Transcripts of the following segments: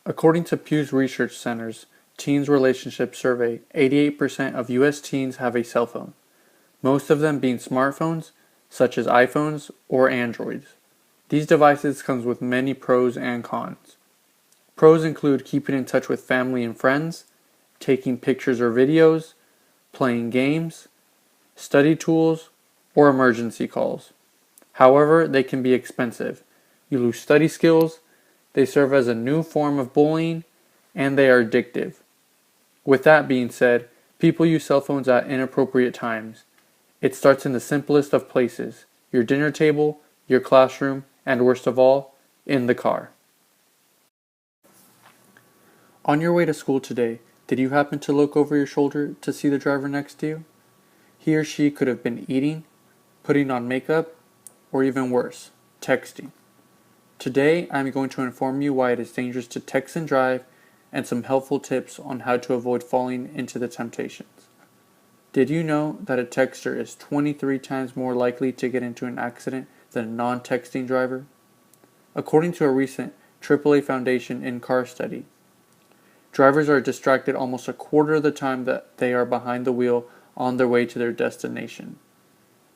According to Pew's Research Center's Teens Relationship Survey, 88% of U.S. teens have a cell phone, most of them being smartphones such as iPhones or Androids. These devices come with many pros and cons. Pros include keeping in touch with family and friends, taking pictures or videos, playing games, study tools, or emergency calls. However, they can be expensive. You lose study skills, they serve as a new form of bullying, and they are addictive. With that being said, people use cell phones at inappropriate times. It starts in the simplest of places, your dinner table, your classroom, and worst of all, in the car. On your way to school today, did you happen to look over your shoulder to see the driver next to you? He or she could have been eating, putting on makeup, or even worse, texting. Today, I'm going to inform you why it is dangerous to text and drive and some helpful tips on how to avoid falling into the temptations. Did you know that a texter is 23 times more likely to get into an accident than a non-texting driver? According to a recent AAA Foundation in-car study, drivers are distracted almost a quarter of the time that they are behind the wheel on their way to their destination.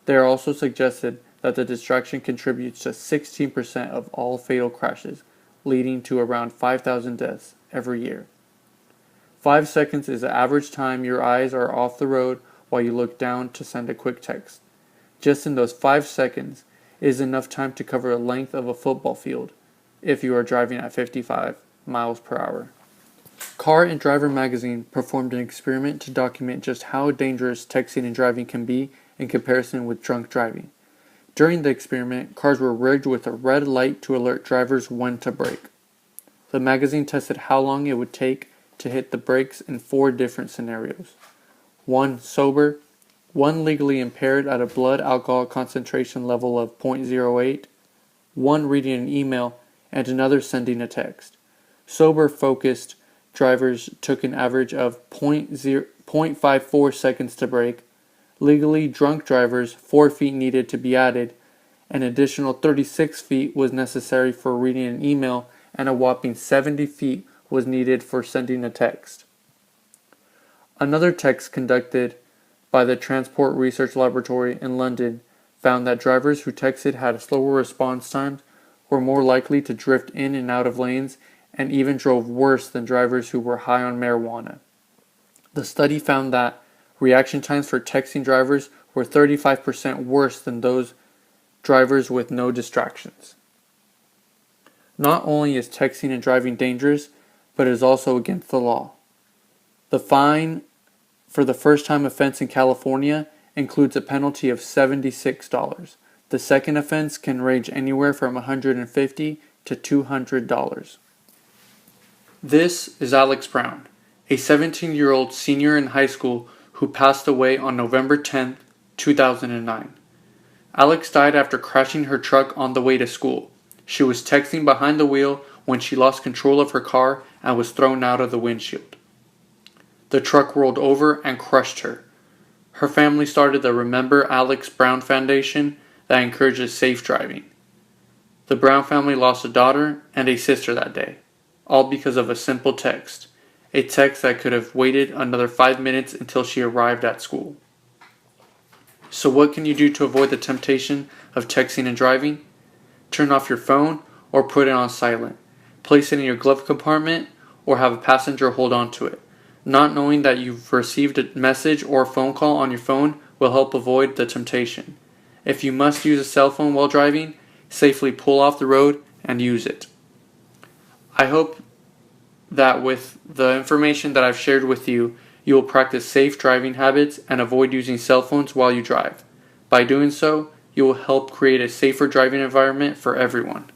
They are also suggested that the distraction contributes to 16% of all fatal crashes, leading to around 5,000 deaths every year. 5 seconds is the average time your eyes are off the road while you look down to send a quick text. Just in those 5 seconds is enough time to cover the length of a football field if you are driving at 55 miles per hour. Car and Driver magazine performed an experiment to document just how dangerous texting and driving can be in comparison with drunk driving. During the experiment, cars were rigged with a red light to alert drivers when to brake. The magazine tested how long it would take to hit the brakes in 4 different scenarios. 1 sober, 1 legally impaired at a blood alcohol concentration level of 0.08, 1 reading an email, and another sending a text. Sober focused drivers took an average of 0.54 seconds to brake. Legally drunk drivers, 4 feet needed to be added. An additional 36 feet was necessary for reading an email, and a whopping 70 feet was needed for sending a text. Another test conducted by the Transport Research Laboratory in London found that drivers who texted had slower response times, were more likely to drift in and out of lanes, and even drove worse than drivers who were high on marijuana. The study found that reaction times for texting drivers were 35% worse than those drivers with no distractions. Not only is texting and driving dangerous, but it is also against the law. The fine for the first-time offense in California includes a penalty of $76. The second offense can range anywhere from $150 to $200. This is Alex Brown, a 17-year-old senior in high school who passed away on November 10, 2009. Alex died after crashing her truck on the way to school. She was texting behind the wheel when she lost control of her car and was thrown out of the windshield. The truck rolled over and crushed her. Her family started the Remember Alex Brown Foundation that encourages safe driving. The Brown family lost a daughter and a sister that day, all because of a simple text. A text that could have waited another 5 minutes until she arrived at school. So what can you do to avoid the temptation of texting and driving? Turn off your phone or put it on silent. Place it in your glove compartment or have a passenger hold on to it. Not knowing that you've received a message or phone call on your phone will help avoid the temptation. If you must use a cell phone while driving, safely pull off the road and use it. I hope that with the information that I've shared with you, you will practice safe driving habits and avoid using cell phones while you drive. By doing so, you will help create a safer driving environment for everyone.